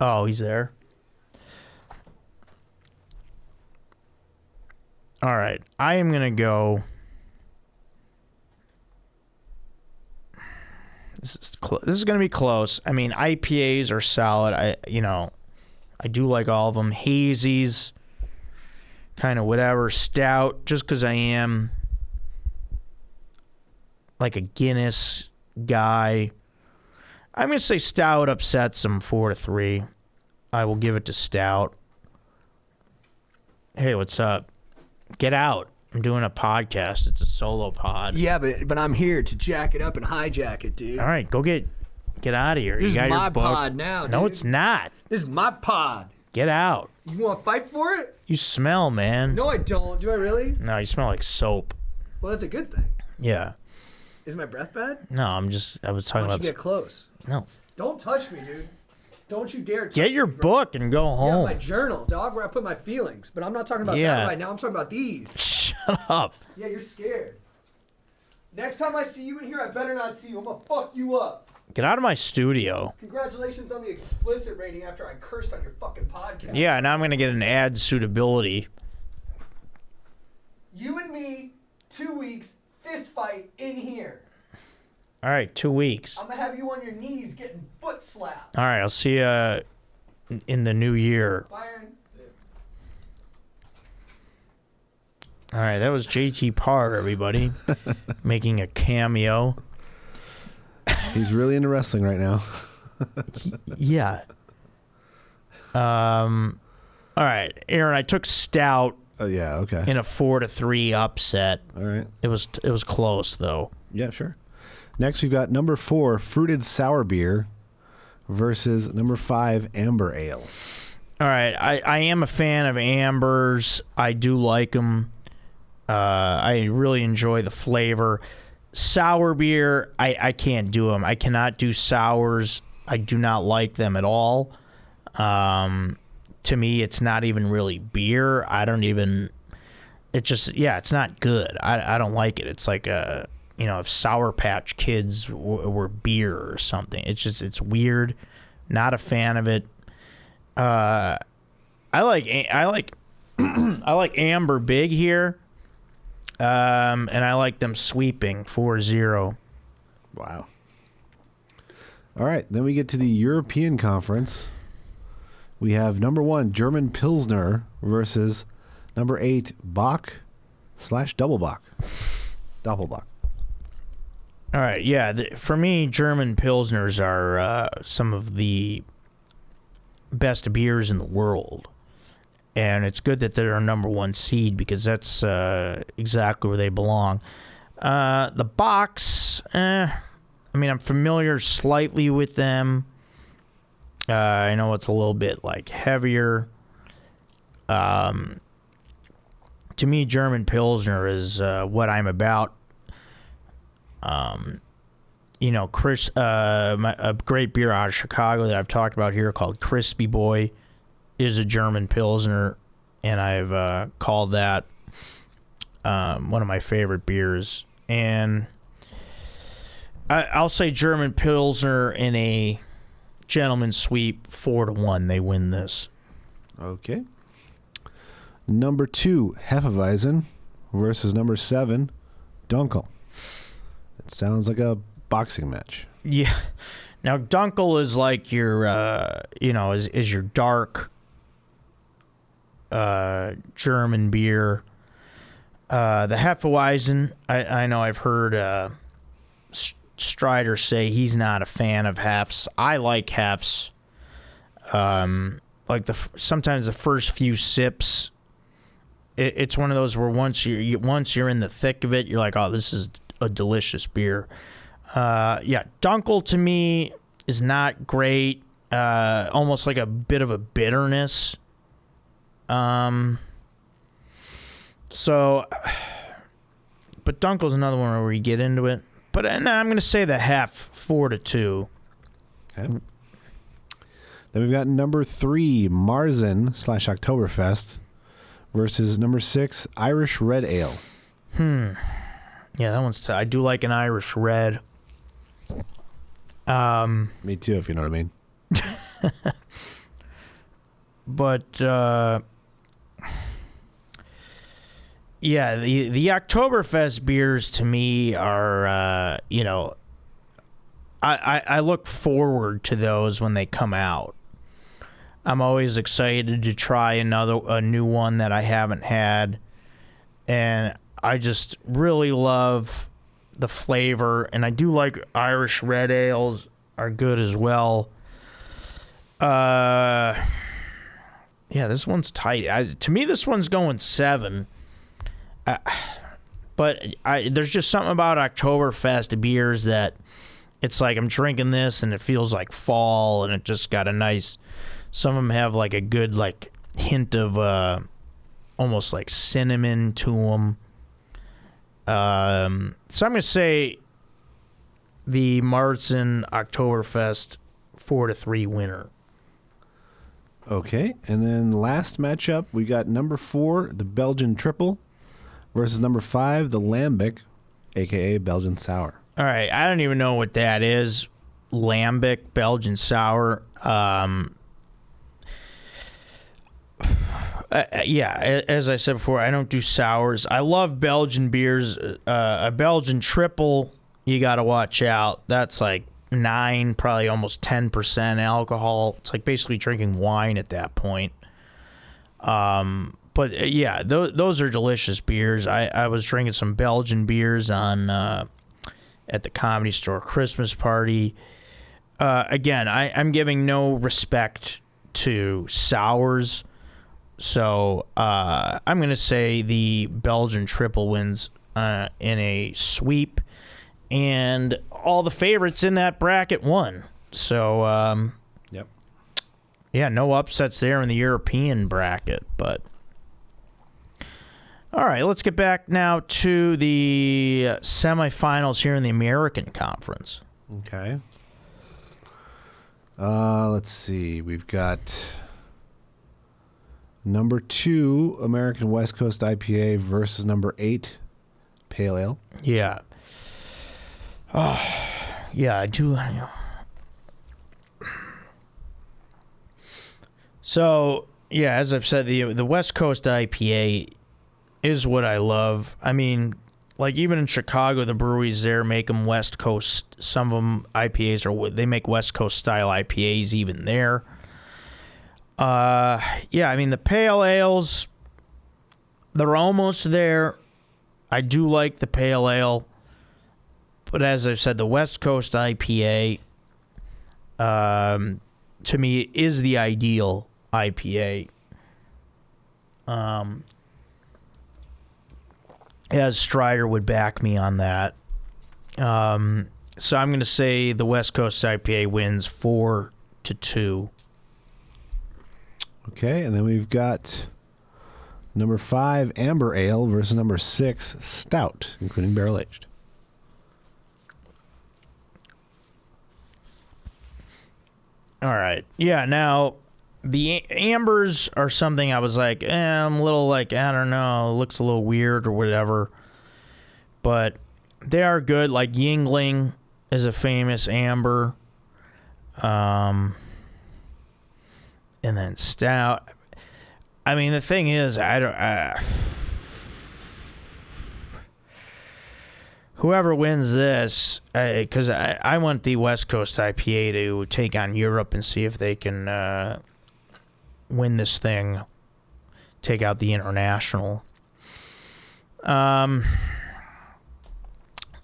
Oh, he's there. All right, I am gonna go. This is gonna be close. I mean, IPAs are solid. I do like all of them. Hazies, kind of whatever. Stout, just because I am like a Guinness guy. I'm gonna say Stout upsets them 4-3. I will give it to Stout. Hey, what's up? Get out. I'm doing a podcast. It's a solo pod. Yeah, but I'm here to jack it up and hijack it, dude. All right, go get out of here. This you got is my your book. pod now, dude. No, it's not. This is my pod. Get out. You want to fight for it? You smell, man. No, I don't. Do I really? No, you smell like soap. Well, that's a good thing. Yeah. Is my breath bad? No, I was talking Why about... don't you get close? No. Don't touch me, dude. Don't you dare touch Get your me, bro. book and go Yeah, home. my journal, dog, where I put my feelings. But I'm not talking about Yeah. that right now. I'm talking about these. Shut up. Yeah, you're scared. Next time I see you in here, I better not see you. I'm going to fuck you up. Get out of my studio. Congratulations on the explicit rating after I cursed on your fucking podcast. Yeah, now I'm going to get an ad suitability. You and me, 2 weeks, fist fight in here. All right, 2 weeks. I'm going to have you on your knees getting foot slapped. All right, I'll see you in the new year. Byron. All right, that was JT Parr, everybody, making a cameo. He's really into wrestling right now. Yeah. All right, Aaron, I took Stout Oh yeah, okay. in a 4-3 upset. All right. It was close though. Yeah, sure. Next, we've got number 4, fruited sour beer, versus number 5, amber ale. All right, I am a fan of ambers. I do like them. I really enjoy the flavor. Sour beer, I can't do them. I cannot do sours. I do not like them at all. To me, it's not even really beer. It's not good. I don't like it. It's like if Sour Patch Kids were beer or something. It's weird. Not a fan of it. I like I like Amber Big here. And I like them sweeping 4-0. Wow. All right, then we get to the European Conference. We have number 1, German Pilsner, versus number 8, Bock/Doppelbock. Doppelbock. All right, yeah. For me, German Pilsners are some of the best beers in the world. And it's good that they're our number 1 seed because that's exactly where they belong. The Bocks, I'm familiar slightly with them. I know it's a little bit like heavier. To me, German Pilsner is what I'm about. Chris, a great beer out of Chicago that I've talked about here called Crispy Boy is a German Pilsner, and I've called that one of my favorite beers. And I'll say German Pilsner in a gentleman's sweep, 4-1. They win this. Okay. Number 2, Hefeweizen, versus number 7, Dunkel. It sounds like a boxing match. Yeah. Now Dunkel is like your, is your dark German beer. The Hefeweizen, I know I've heard Strider say he's not a fan of Hefs. I like Hefs. Sometimes the first few sips, it's one of those where once you're in the thick of it, you're like, oh, this is a delicious beer. Dunkel to me is not great. Almost like a bit of a bitterness. But Dunkel's another one where you get into it. But no, I'm going to say the Hef, 4-2. Okay. Then we've got number 3, Marzen/Oktoberfest, versus number 6, Irish Red Ale. Yeah, that one's I do like an Irish Red. Me too, if you know what I mean. But yeah, the Oktoberfest beers to me are I look forward to those when they come out. I'm always excited to try a new one that I haven't had, and I just really love the flavor, and I do like Irish red ales are good as well. Yeah, this one's tight. To me, this one's going 7. But there's just something about Oktoberfest beers that it's like I'm drinking this and it feels like fall, and it just got a nice. Some of them have like a good like hint of almost like cinnamon to them. So I'm gonna say the Marrese Oktoberfest 4-3 winner. Okay, and then last matchup, we got number 4, the Belgian Triple, versus number 5, the Lambic, a.k.a. Belgian Sour. All right, I don't even know what that is. Lambic, Belgian Sour. Yeah, as I said before, I don't do sours. I love Belgian beers. A Belgian Triple, you got to watch out. That's like 9, probably almost 10% alcohol. It's like basically drinking wine at that point. But yeah, those are delicious beers. I was drinking some Belgian beers on at the Comedy Store Christmas party. Again, I'm giving no respect to sours. So I'm going to say the Belgian Triple wins in a sweep. And all the favorites in that bracket won. So, Yep. Yeah, no upsets there in the European bracket. But all right, let's get back now to the semifinals here in the American Conference. Okay. Let's see. We've got number 2, American West Coast IPA versus number 8, Pale Ale. Yeah. Oh, yeah, I do. So, yeah, as I've said, the West Coast IPA is what I love. I mean, like even in Chicago, the breweries there make them West Coast. Some of them IPAs they make West Coast style IPAs even there. Yeah, I mean the pale ales, they're almost there. I do like the pale ale, but as I've said, the West Coast IPA, to me, is the ideal IPA. As Strider would back me on that. So I'm going to say the West Coast IPA wins 4-2. Okay, and then we've got number 5, Amber Ale versus number 6, Stout, including barrel-aged. All right. Yeah, now, the Ambers are something I was like, I'm a little like, I don't know, it looks a little weird or whatever. But they are good. Like Yingling is a famous Amber. And then Stout. I mean, the thing is, whoever wins this, because I want the West Coast IPA to take on Europe and see if they can win this thing, take out the international.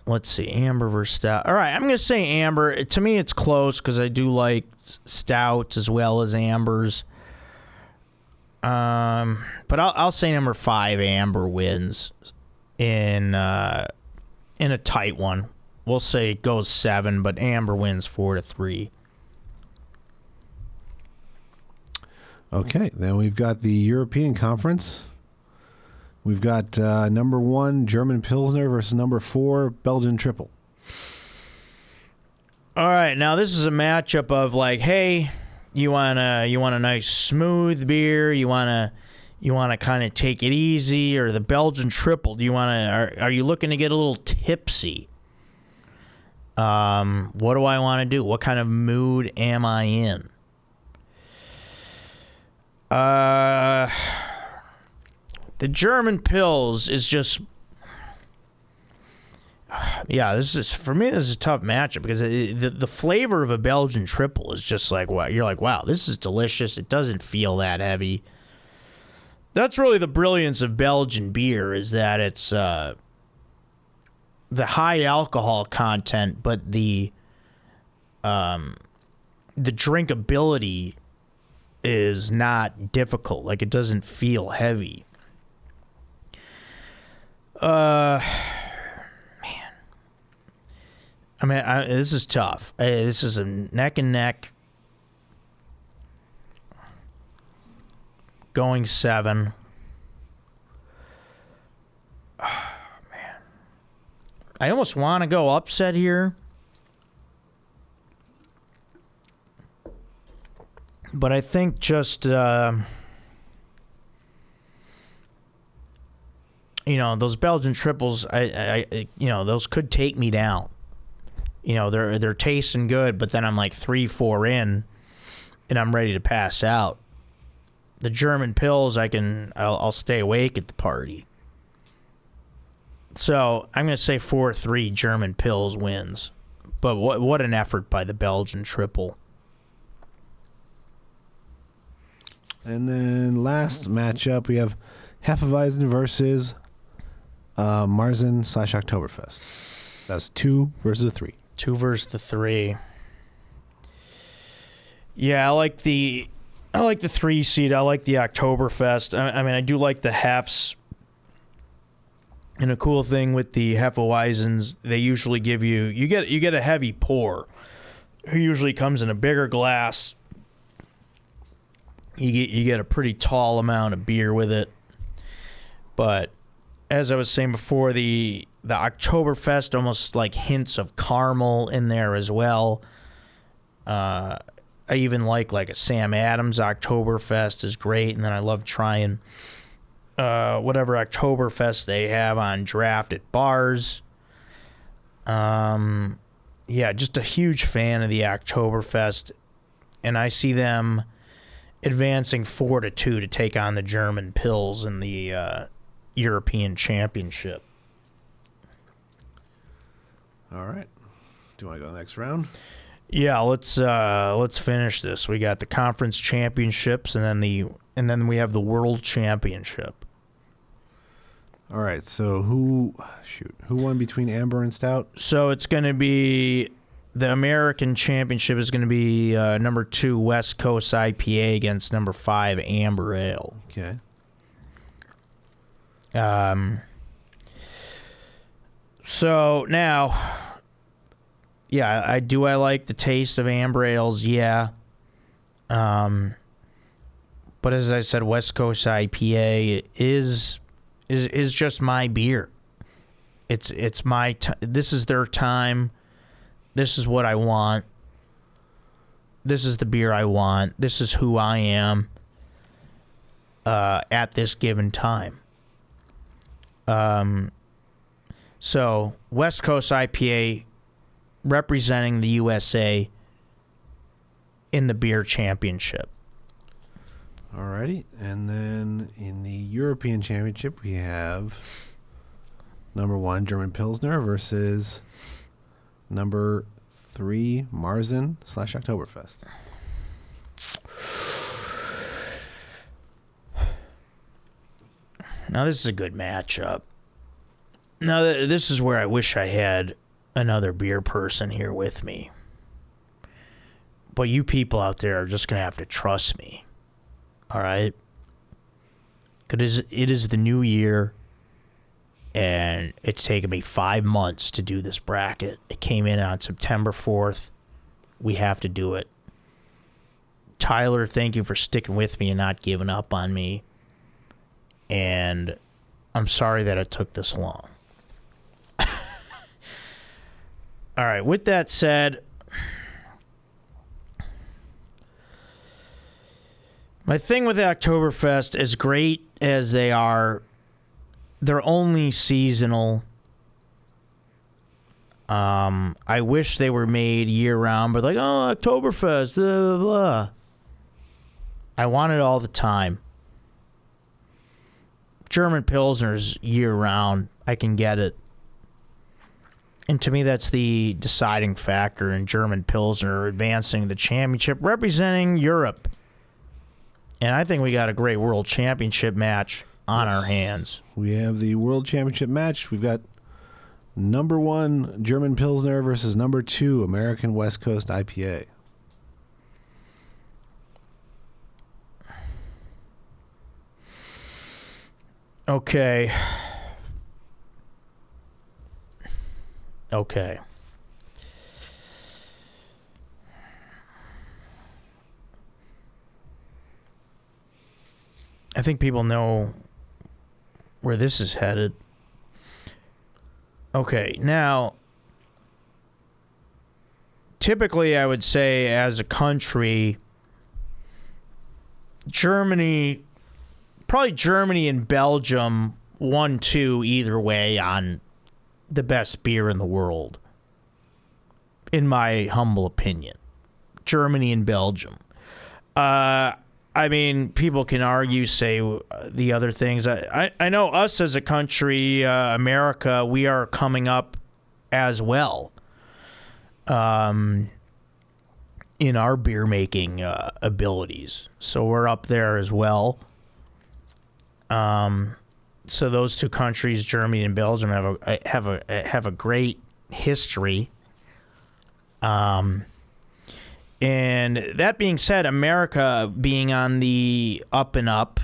Let's see, Amber versus Stout. All right, I'm going to say Amber. To me, it's close because I do like Stouts as well as Ambers. But I'll say number 5, Amber wins in a tight one. We'll say it goes 7, but Amber wins 4-3. Okay, then we've got the European Conference. We've got number 1, German Pilsner versus number 4, Belgian Triple. All right, now this is a matchup of like, hey, you want a nice smooth beer, you want to kind of take it easy, or the Belgian Triple, are you looking to get a little tipsy? What do I want to do? What kind of mood am I in? The German Pils is just... Yeah, this is a tough matchup because the flavor of a Belgian triple is just like, wow, you're like, wow, this is delicious. It doesn't feel that heavy. That's really the brilliance of Belgian beer, is that it's the high alcohol content, but the drinkability is not difficult. Like, it doesn't feel heavy. I mean, this is tough. This is a neck and neck. Going 7. Oh, man. I almost want to go upset here. But I think just, those Belgian triples, those could take me down. They're tasting good, but then I'm like 3-4 in, and I'm ready to pass out. The German Pils, I'll stay awake at the party. So I'm going to say 4-3 German Pils wins. But what an effort by the Belgian triple. And then last matchup, we have Hefeweizen versus Marzen/Oktoberfest. That's 2 versus 3. 2 versus the 3. Yeah, I like the 3 seed. I like the Oktoberfest. I mean, I do like the Hefs. And a cool thing with the Hefeweizens, they usually give you get a heavy pour. It usually comes in a bigger glass. You get a pretty tall amount of beer with it. But as I was saying before, the Oktoberfest almost like hints of caramel in there as well. I even like a Sam Adams Oktoberfest is great, and then I love trying whatever Oktoberfest they have on draft at bars. Yeah, just a huge fan of the Oktoberfest, and I see them advancing 4-2 to take on the German Pils in the European Championship. All right. Do you want to go to the next round? Yeah, let's finish this. We got the conference championships, and then we have the world championship. All right. So who won between Amber and Stout? So it's going to be the American championship is going to be number 2 West Coast IPA against number 5 Amber Ale. Okay. So now, yeah, I like the taste of amber ales, yeah. But as I said, West Coast IPA is just my beer. It's my this is their time. This is what I want. This is the beer I want. This is who I am at this given time. So, West Coast IPA representing the USA in the beer championship. Alrighty. And then in the European Championship, we have number 1 German Pilsner versus number 3 Marzen/Oktoberfest. Now, this is a good matchup. Now, this is where I wish I had another beer person here with me. But you people out there are just going to have to trust me. All right? Because it is the new year, and it's taken me 5 months to do this bracket. It came in on September 4th. We have to do it. Tyler, thank you for sticking with me and not giving up on me. And I'm sorry that it took this long. All right, with that said, my thing with the Oktoberfest, as great as they are, they're only seasonal. I wish they were made year-round, but like, oh, Oktoberfest, blah, blah, blah. I want it all the time. German Pilsner's year-round. I can get it. And to me, that's the deciding factor in German Pilsner advancing the championship, representing Europe. And I think we got a great World Championship match on our hands. We have the World Championship match. We've got number 1 German Pilsner versus number 2 American West Coast IPA. Okay. I think people know where this is headed. Okay, now, typically I would say as a country, Germany and Belgium 1-2 either way on the best beer in the world, in my humble opinion. Germany and Belgium. I mean, people can argue, say the other things. I know us as a country, America, we are coming up as well in our beer making abilities. So we're up there as well. So those two countries, Germany and Belgium, have a great history. And that being said, America being on the up and up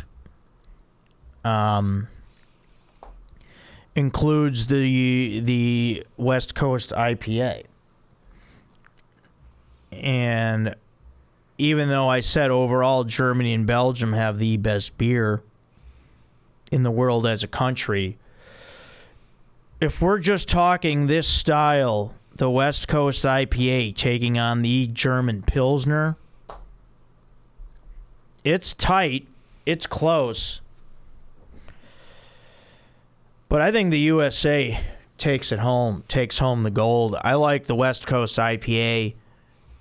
includes the West Coast IPA. And even though I said overall Germany and Belgium have the best beer in the world as a country, if we're just talking this style, the West Coast IPA taking on the German Pilsner, it's tight, it's close, but I think the USA takes home the gold. I like the West Coast IPA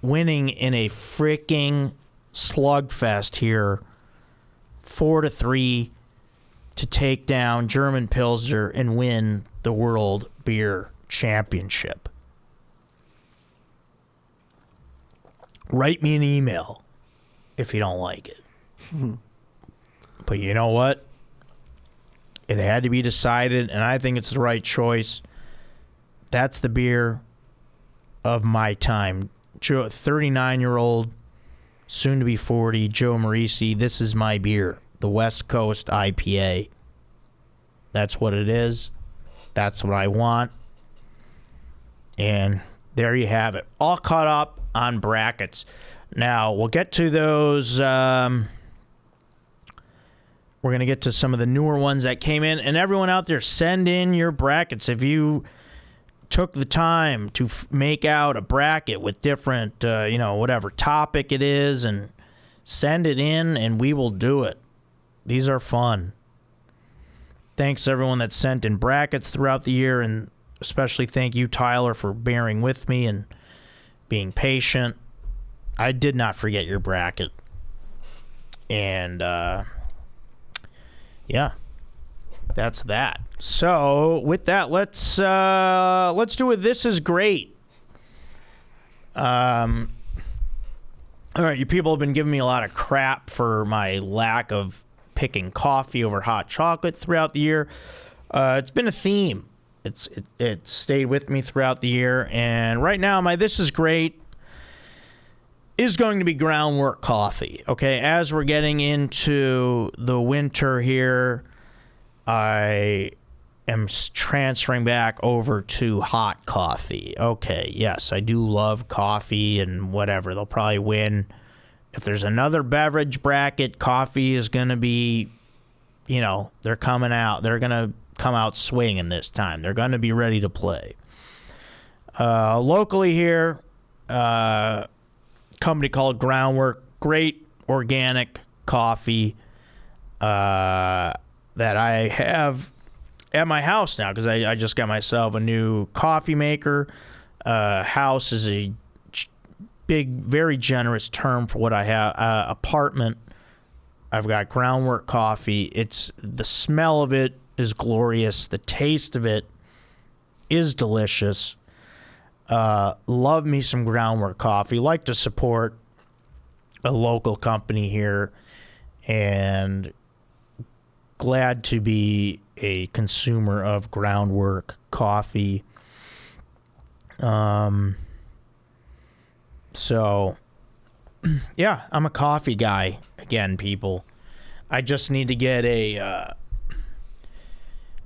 winning in a freaking slugfest here, 4-3, to take down German Pilsner and win the World Beer Championship. Write me an email if you don't like it. But you know what? It had to be decided, and I think it's the right choice. That's the beer of my time. 39-year-old, soon to be 40, Joe Marrese. This is my beer, the West Coast IPA. That's what it is. That's what I want. And there you have it. All caught up on brackets. Now, we'll get to those. We're going to get to some of the newer ones that came in. And everyone out there, send in your brackets. If you took the time to make out a bracket with different, whatever topic it is, and send it in, and we will do it. These are fun. Thanks to everyone that sent in brackets throughout the year, and especially thank you, Tyler, for bearing with me and being patient. I did not forget your bracket. And, yeah, that's that. So, with that, let's do it. This is great. All right, you people have been giving me a lot of crap for my lack of picking coffee over hot chocolate throughout the year. It's been a theme. It stayed with me throughout the year, and right now my This Is Great is going to be Groundwork coffee. Okay, as we're getting into the winter here, I am transferring back over to hot coffee. Okay, yes, I do love coffee and whatever. They'll probably win. If there's another beverage bracket, coffee is going to be, they're coming out. They're going to come out swinging this time. They're going to be ready to play. Locally here, company called Groundwork, great organic coffee that I have at my house now because I just got myself a new coffee maker. house is a big, very generous term for what I have. Apartment. I've got groundwork coffee. It's the smell of it is glorious. The taste of it is delicious. Love me some groundwork coffee. Like to support a local company here, and glad to be a consumer of groundwork coffee. So yeah, I'm a coffee guy again, people. I just need to get a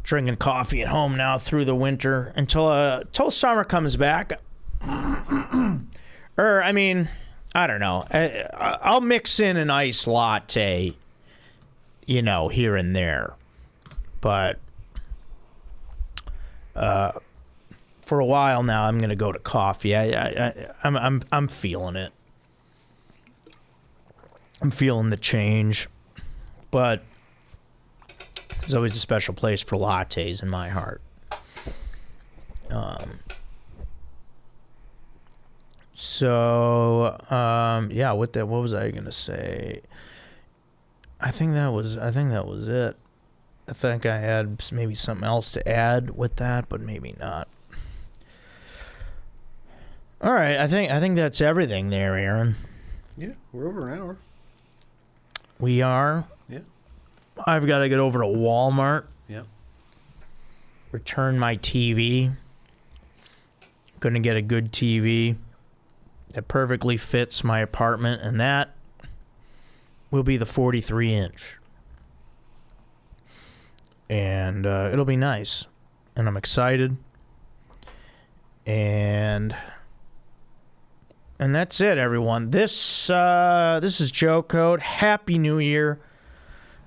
drinking coffee at home now through the winter until summer comes back. Or I mean, I don't know. I'll mix in an iced latte, here and there. But for a while now, I'm gonna go to coffee. I'm feeling it. I'm feeling the change, but there's always a special place for lattes in my heart. Yeah, what was I gonna say? I think that was it. I think I had maybe something else to add with that, but maybe not. All right, I think that's everything there, Aaron. Yeah, we're over an hour. We are. Yeah. I've got to get over to Walmart. Yeah. Return my TV. Going to get a good TV that perfectly fits my apartment, and that will be the 43-inch. And it'll be nice. And I'm excited. And that's it, everyone. This is Joe Code. Happy New Year.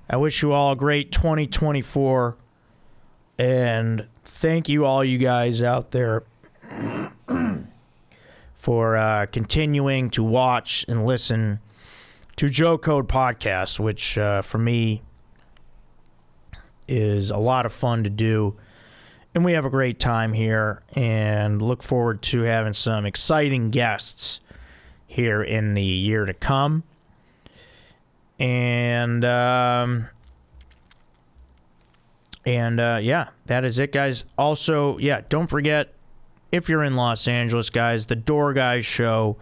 I wish you all a great 2024. And thank you all you guys out there for continuing to watch and listen to Joe Code Podcast, which for me is a lot of fun to do. And we have a great time here and look forward to having some exciting guests here in the year to come. And yeah, that is it, guys. Also, yeah, don't forget, if you're in Los Angeles, guys, the Door Guys show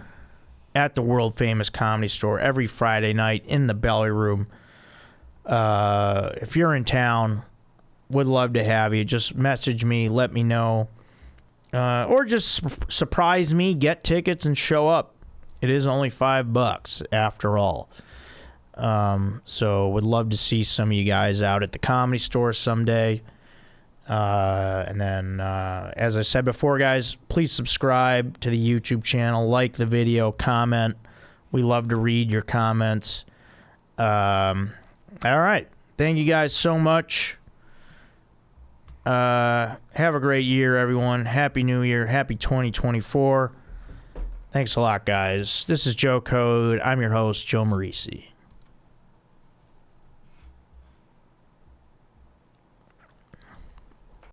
at the world famous Comedy Store every Friday night in the Belly Room. If you're in town, would love to have you. Just message me, let me know, or just surprise me, get tickets, and show up. It is only $5 after all. So would love to see some of you guys out at the Comedy Store someday. And then, as I said before, guys, please subscribe to the YouTube channel, like the video, comment. We love to read your comments. All right. Thank you guys so much. Have a great year, everyone. Happy New Year. Happy 2024. Thanks a lot, guys. This is Joe Code. I'm your host, Joe Marrese.